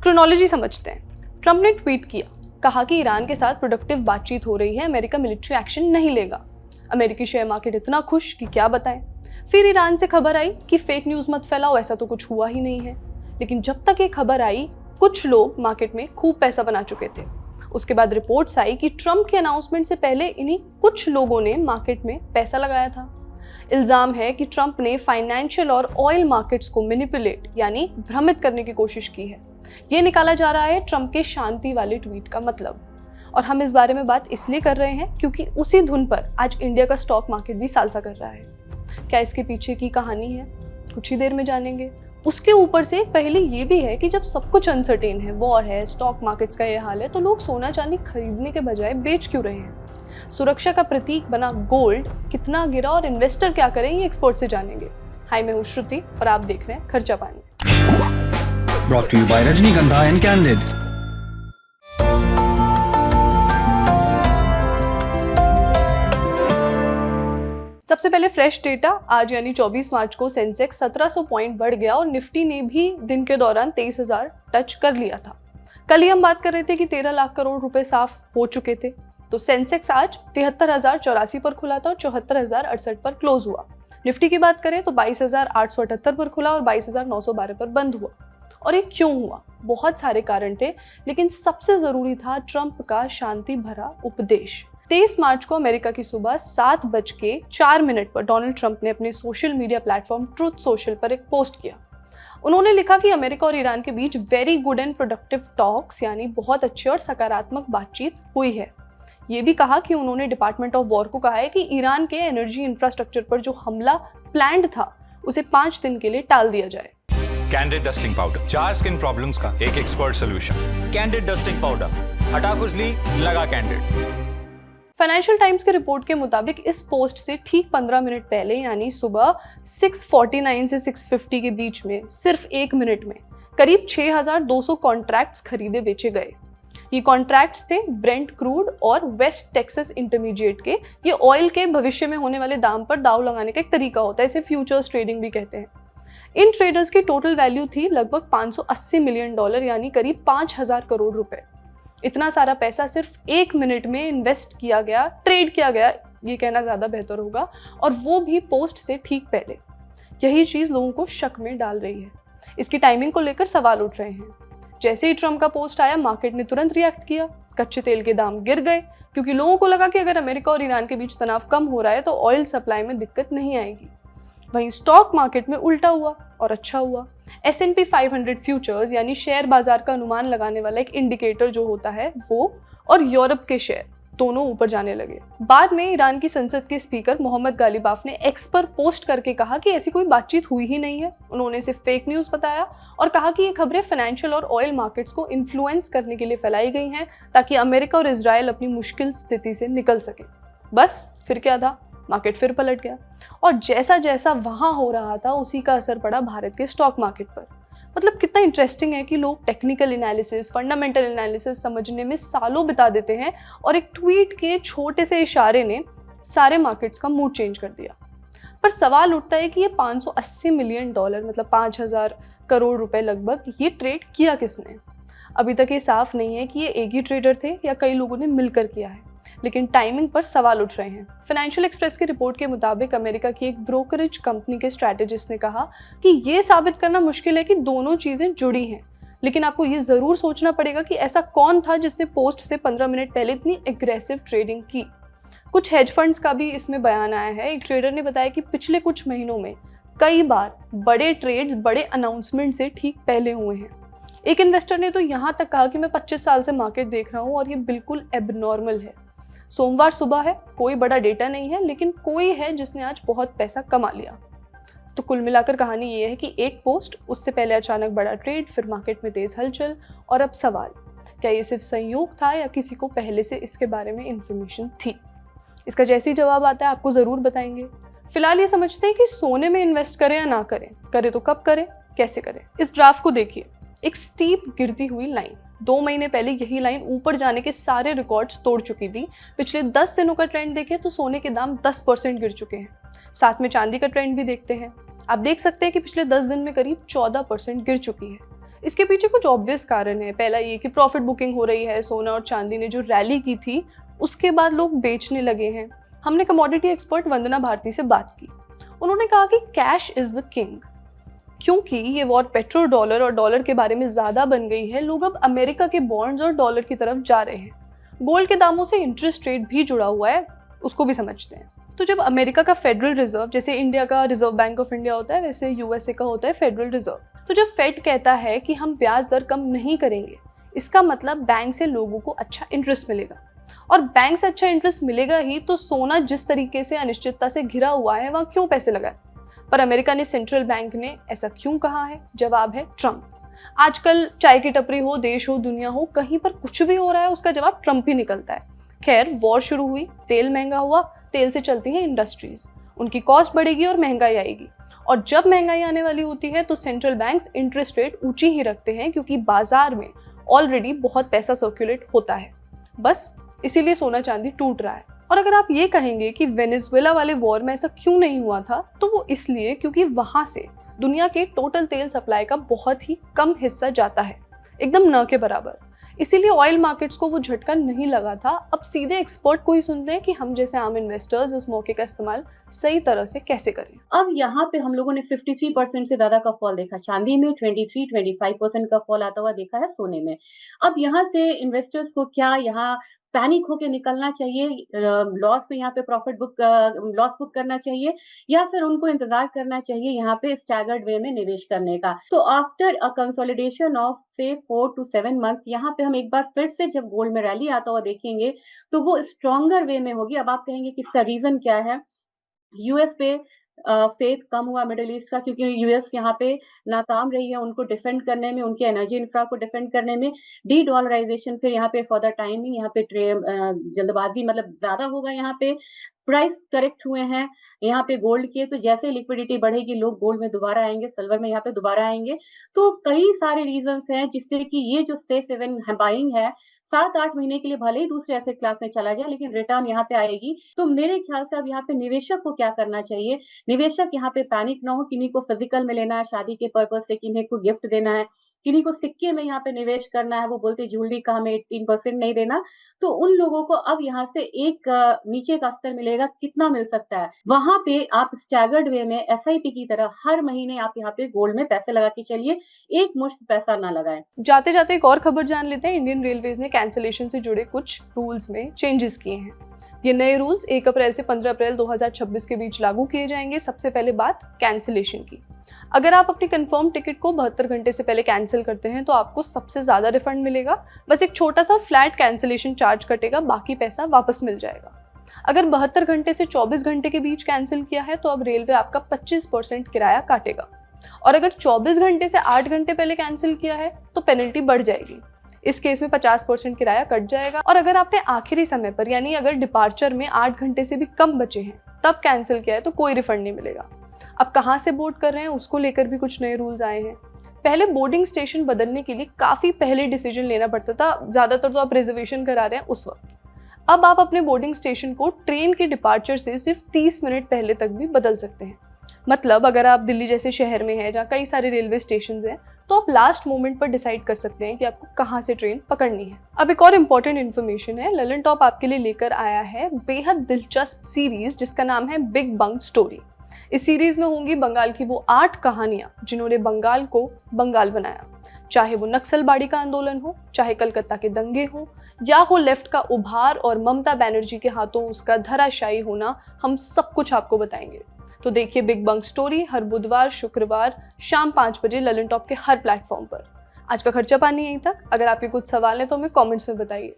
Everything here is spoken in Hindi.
क्रोनोलॉजी समझते हैं। ट्रंप ने ट्वीट किया, कहा कि ईरान के साथ प्रोडक्टिव बातचीत हो रही है, अमेरिका मिलिट्री एक्शन नहीं लेगा। अमेरिकी शेयर मार्केट इतना खुश कि क्या बताएं। फिर ईरान से खबर आई कि फेक न्यूज़ मत फैलाओ, ऐसा तो कुछ हुआ ही नहीं है। लेकिन जब तक ये खबर आई, कुछ लोग मार्केट में खूब पैसा बना चुके थे। उसके बाद रिपोर्ट्स आई कि ट्रंप के अनाउंसमेंट से पहले इन्हीं कुछ लोगों ने मार्केट में पैसा लगाया था। इल्जाम है कि ट्रंप ने फाइनेंशियल और ऑयल मार्केट्स को मैनिपुलेट यानी भ्रमित करने की कोशिश की है। ये निकाला जा रहा है ट्रंप के शांति वाले ट्वीट का मतलब। और हम इस बारे में बात इसलिए कर रहे हैं क्योंकि उसी धुन पर आज इंडिया का स्टॉक मार्केट भी सालसा कर रहा है। क्या इसके पीछे की कहानी है, कुछ ही देर में जानेंगे। उसके ऊपर से पहले ये भी है कि जब सब कुछ अनसर्टेन है, वॉर है, स्टॉक मार्केट्स का ये हाल है, तो लोग सोना चांदी खरीदने के बजाय बेच क्यों रहे हैं। सुरक्षा का प्रतीक बना गोल्ड कितना गिरा और इन्वेस्टर क्या करें, ये एक्सपर्ट से जानेंगे। हाय, मैं हूँ श्रुति और आप देख रहे हैं खर्चा पानी। Brought to you by Rajnikandha and Candid. सबसे पहले फ्रेश डेटा। आज यानी 24 मार्च को सेंसेक्स 1700 पॉइंट बढ़ गया और निफ्टी ने भी दिन के दौरान 23,000 टच कर लिया था। कल ही हम बात कर रहे थे कि 13 लाख करोड़ रुपए साफ हो चुके थे। तो सेंसेक्स आज 73,084 पर खुला था और 74,068 पर क्लोज हुआ। निफ्टी की बात करें तो 22,878 पर खुला और 22,912 पर बंद हुआ। और ये क्यों हुआ? बहुत सारे कारण थे, लेकिन सबसे जरूरी था ट्रंप का शांति भरा उपदेश। 23 मार्च को अमेरिका की सुबह 7:04 पर डोनाल्ड ट्रंप ने अपने social media platform truth social पर एक पोस्ट किया। उन्होंने लिखा कि अमेरिका और ईरान के बीच very good and productive talks यानी बहुत अच्छी और सकारात्मक बातचीत हुई है। ये भी कहा कि उन्होंने डिपार्टमेंट ऑफ वॉर को कहा है कि ईरान के एनर्जी इंफ्रास्ट्रक्चर पर जो हमला प्लान्ड था उसे 5 दिन के लिए टाल दिया जाए। Candid dusting powder, 4 skin problems का एक expert solution. Candid dusting powder, हटा खुजली, लगा कैंडिड। फाइनेंशियल टाइम्स के रिपोर्ट के मुताबिक इस पोस्ट से ठीक 15 मिनट पहले यानी सुबह 6:49 से 6:50 के बीच में सिर्फ 1 मिनट में करीब 6,200 कॉन्ट्रैक्ट्स खरीदे बेचे गए। ये कॉन्ट्रैक्ट्स थे ब्रेंट क्रूड और वेस्ट टेक्सास इंटरमीडिएट के। ये ऑयल के भविष्य में होने वाले दाम पर दाव लगाने का एक तरीका होता है, इसे फ्यूचर्स ट्रेडिंग भी कहते हैं। इन ट्रेडर्स की टोटल वैल्यू थी लगभग $580 मिलियन यानी करीब 5,000 करोड़ रुपए। इतना सारा पैसा सिर्फ 1 मिनट में इन्वेस्ट किया गया, ट्रेड किया गया, ये कहना ज़्यादा बेहतर होगा, और वो भी पोस्ट से ठीक पहले। यही चीज़ लोगों को शक में डाल रही है। इसकी टाइमिंग को लेकर सवाल उठ रहे हैं। जैसे ही ट्रंप का पोस्ट आया, मार्केट ने तुरंत रिएक्ट किया। कच्चे तेल के दाम गिर गए क्योंकि लोगों को लगा कि अगर अमेरिका और ईरान के बीच तनाव कम हो रहा है तो ऑयल सप्लाई में दिक्कत नहीं आएगी। वहीं स्टॉक मार्केट में उल्टा हुआ और अच्छा हुआ। S&P 500 फ्यूचर्स यानी शेयर बाजार का अनुमान लगाने वाला एक इंडिकेटर जो होता है वो और यूरोप के शेयर दोनों ऊपर जाने लगे। बाद में ईरान की संसद के स्पीकर मोहम्मद गालिबाफ ने एक्स पर पोस्ट करके कहा कि ऐसी कोई बातचीत हुई ही नहीं है। उन्होंने इसे फेक न्यूज़ बताया और कहा कि ये खबरें फाइनेंशियल और ऑयल मार्केट्स को इन्फ्लुएंस करने के लिए फैलाई गई हैं ताकि अमेरिका और इजराइल अपनी मुश्किल स्थिति से निकल सके। बस फिर क्या था, मार्केट फिर पलट गया और जैसा जैसा वहाँ हो रहा था उसी का असर पड़ा भारत के स्टॉक मार्केट पर। मतलब कितना इंटरेस्टिंग है कि लोग टेक्निकल एनालिसिस, फंडामेंटल एनालिसिस समझने में सालों बिता देते हैं और एक ट्वीट के छोटे से इशारे ने सारे मार्केट्स का मूड चेंज कर दिया। पर सवाल उठता है कि ये $580 मिलियन मतलब 5,000 करोड़ रुपए लगभग, ये ट्रेड किया किसने? अभी तक ये साफ नहीं है कि ये एक ही ट्रेडर थे या कई लोगों ने मिलकर किया है, लेकिन टाइमिंग पर सवाल उठ रहे हैं। फाइनेंशियल एक्सप्रेस की रिपोर्ट के मुताबिक अमेरिका की एक ब्रोकरेज कंपनी के स्ट्रैटेजिस्ट ने कहा कि ये साबित करना मुश्किल है कि दोनों चीजें जुड़ी हैं, लेकिन आपको ये जरूर सोचना पड़ेगा कि ऐसा कौन था जिसने पोस्ट से 15 मिनट पहले इतनी एग्रेसिव ट्रेडिंग की। कुछ हेज फंड्स का भी इसमें बयान आया है। एक ट्रेडर ने बताया कि पिछले कुछ महीनों में कई बार बड़े ट्रेड्स बड़े अनाउंसमेंट से ठीक पहले हुए हैं। एक इन्वेस्टर ने तो यहाँ तक कहा कि मैं 25 साल से मार्केट देख रहा हूँ और ये बिल्कुल एबनॉर्मल है। सोमवार सुबह है, कोई बड़ा डेटा नहीं है, लेकिन कोई है जिसने आज बहुत पैसा कमा लिया। तो कुल मिलाकर कहानी ये है कि एक पोस्ट, उससे पहले अचानक बड़ा ट्रेड, फिर मार्केट में तेज हलचल, और अब सवाल, क्या ये सिर्फ संयोग था या किसी को पहले से इसके बारे में इंफॉर्मेशन थी? इसका जैसे ही जवाब आता है आपको ज़रूर बताएंगे। फिलहाल ये समझते हैं कि सोने में इन्वेस्ट करें या ना करें, करें तो कब करें, कैसे करें। इस ग्राफ को देखिए, एक स्टीप गिरती हुई लाइन। 2 महीने पहले यही लाइन ऊपर जाने के सारे रिकॉर्ड्स तोड़ चुकी थी। पिछले 10 दिनों का ट्रेंड देखें तो सोने के दाम 10% गिर चुके हैं। साथ में चांदी का ट्रेंड भी देखते हैं। आप देख सकते हैं कि पिछले 10 दिन में करीब 14% गिर चुकी है। इसके पीछे कुछ ऑब्वियस कारण है। पहला ये कि प्रॉफिट बुकिंग हो रही है। सोना और चांदी ने जो रैली की थी उसके बाद लोग बेचने लगे हैं। हमने कमोडिटी एक्सपर्ट वंदना भारती से बात की। उन्होंने कहा कि कैश इज द किंग। क्योंकि ये वॉर पेट्रो डॉलर और डॉलर के बारे में ज़्यादा बन गई है, लोग अब अमेरिका के बॉन्ड्स और डॉलर की तरफ जा रहे हैं। गोल्ड के दामों से इंटरेस्ट रेट भी जुड़ा हुआ है, उसको भी समझते हैं। तो जब अमेरिका का फेडरल रिजर्व, जैसे इंडिया का रिजर्व बैंक ऑफ इंडिया होता है वैसे यूएसए का होता है फेडरल रिजर्व, तो जब फेड कहता है कि हम ब्याज दर कम नहीं करेंगे, इसका मतलब बैंक से लोगों को अच्छा इंटरेस्ट मिलेगा। और बैंक से अच्छा इंटरेस्ट मिलेगा ही तो सोना जिस तरीके से अनिश्चितता से घिरा हुआ है वहाँ क्यों पैसे लगाए। पर अमेरिका ने सेंट्रल बैंक ने ऐसा क्यों कहा है? जवाब है ट्रम्प। आजकल चाय की टपरी हो, देश हो, दुनिया हो, कहीं पर कुछ भी हो रहा है उसका जवाब ट्रम्प ही निकलता है। खैर, वॉर शुरू हुई, तेल महंगा हुआ, तेल से चलती हैं इंडस्ट्रीज, उनकी कॉस्ट बढ़ेगी और महंगाई आएगी। और जब महंगाई आने वाली होती है तो सेंट्रल बैंक्स इंटरेस्ट रेट ऊंची ही रखते हैं, क्योंकि बाजार में ऑलरेडी बहुत पैसा सर्कुलेट होता है। बस इसीलिए सोना चांदी टूट रहा है। और अगर आप ये कहेंगे कि वेनेजुएला वाले वॉर में ऐसा क्यों नहीं हुआ था, तो वो इसलिए क्योंकि वहां से दुनिया के टोटल तेल सप्लाई का बहुत ही कम हिस्सा जाता है, एकदम न के बराबर। इसीलिए ऑयल मार्केट्स को वो झटका नहीं लगा था। अब सीधे एक्सपर्ट को ही सुनते हैं कि हम जैसे आम इन्वेस्टर्स इस मौके का इस्तेमाल सही तरह से कैसे करें। अब यहाँ पे हम लोगों ने 53% से ज्यादा का फॉल देखा चांदी में, 23-25% का फॉल आता हुआ देखा है सोने में। अब यहाँ से इन्वेस्टर्स को क्या यहाँ पैनिक होके निकलना चाहिए, लॉस में यहाँ पे लॉस बुक करना चाहिए, या फिर उनको इंतजार करना चाहिए यहाँ पे स्टैगर्ड वे में निवेश करने का? तो आफ्टर अ कंसोलिडेशन ऑफ से 4 to 7 मंथ्स यहाँ पे हम एक बार फिर से जब गोल्ड में रैली आता हुआ देखेंगे तो वो स्ट्रॉन्गर वे में होगी। अब आप कहेंगे कि इसका रीजन क्या है? यूएस पे फेथ कम हुआ मिडिल ईस्ट का, क्योंकि यूएस यहाँ पे नाकाम रही है उनको डिफेंड करने में, उनके एनर्जी इंफ्रा को डिफेंड करने में। डी डॉलराइजेशन फिर यहाँ पे फॉर द टाइमिंग यहाँ पे जल्दबाजी मतलब ज्यादा होगा। यहाँ पे प्राइस करेक्ट हुए हैं यहाँ पे गोल्ड के, तो जैसे लिक्विडिटी बढ़ेगी लोग गोल्ड में दोबारा आएंगे, सिल्वर में यहाँ पे दोबारा आएंगे। तो कई सारे रीजंस हैं जिससे कि ये जो सेफ हेवन बाइंग है 7-8 महीने के लिए भले ही दूसरे एसेट क्लास में चला जाए लेकिन रिटर्न यहाँ पे आएगी। तो मेरे ख्याल से अब यहाँ पे निवेशक को क्या करना चाहिए? निवेशक यहाँ पे पैनिक ना हो, किन्हीं को फिजिकल में लेना है शादी के पर्पज से, किन्हीं को गिफ्ट देना है, किन्हीं को सिक्के में यहाँ पे निवेश करना है, वो बोलते ज्वेलरी का हमें 18% नहीं देना, तो उन लोगों को अब यहाँ से एक नीचे का स्तर मिलेगा। कितना मिल सकता है? वहां पे आप स्टैगर्ड वे में एसआईपी की तरह हर महीने आप यहाँ पे गोल्ड में पैसे लगा के चलिए, एक मुश्त पैसा ना लगाएं। जाते जाते एक और खबर जान लेते हैं। इंडियन रेलवेज ने कैंसिलेशन से जुड़े कुछ रूल्स में चेंजेस किए हैं। ये नए रूल्स 1 अप्रैल से 15 अप्रैल 2026 के बीच लागू किए जाएंगे। सबसे पहले बात कैंसिलेशन की। अगर आप अपनी कंफर्म टिकट को 72 घंटे से पहले कैंसिल करते हैं तो आपको सबसे ज़्यादा रिफंड मिलेगा। बस एक छोटा सा फ्लैट कैंसिलेशन चार्ज कटेगा, बाकी पैसा वापस मिल जाएगा। अगर 72 घंटे से 24 घंटे के बीच कैंसिल किया है तो अब रेलवे आपका 25% किराया काटेगा। और अगर 24 घंटे से 8 घंटे पहले कैंसिल किया है तो पेनल्टी बढ़ जाएगी। इस केस में 50% किराया कट जाएगा। और अगर आपने आखिरी समय पर, यानी अगर डिपार्चर में 8 घंटे से भी कम बचे हैं तब कैंसिल किया है तो कोई रिफंड नहीं मिलेगा। अब कहाँ से बोर्ड कर रहे हैं उसको लेकर भी कुछ नए रूल्स आए हैं। पहले बोर्डिंग स्टेशन बदलने के लिए काफ़ी पहले डिसीजन लेना पड़ता था, ज़्यादातर तो आप रिजर्वेशन करा रहे हैं उस वक्त। अब आप अपने बोर्डिंग स्टेशन को ट्रेन के डिपार्चर से सिर्फ 30 मिनट पहले तक भी बदल सकते हैं। मतलब अगर आप दिल्ली जैसे शहर में हैं जहाँ कई सारे रेलवे स्टेशन हैं तो आप लास्ट मोमेंट पर डिसाइड कर सकते हैं कि आपको कहाँ से ट्रेन पकड़नी है। अब एक और इम्पॉर्टेंट इन्फॉर्मेशन है, ललन टॉप आपके लिए लेकर आया है बेहद दिलचस्प सीरीज जिसका नाम है बिग बंग स्टोरी। इस सीरीज में होंगी बंगाल की वो 8 कहानियां जिन्होंने बंगाल को बंगाल बनाया। चाहे वो नक्सलबाड़ी का आंदोलन हो, चाहे कलकत्ता के दंगे हो, या हो लेफ्ट का उभार और ममता बनर्जी के हाथों उसका धराशायी होना, हम सब कुछ आपको बताएंगे। तो देखिए बिग बंग स्टोरी हर बुधवार, शुक्रवार शाम 5 बजे ललन टॉप के हर प्लेटफॉर्म पर। आज का खर्चा पानी यहीं तक। अगर आपके कुछ सवाल हैं तो हमें कमेंट्स में बताइए।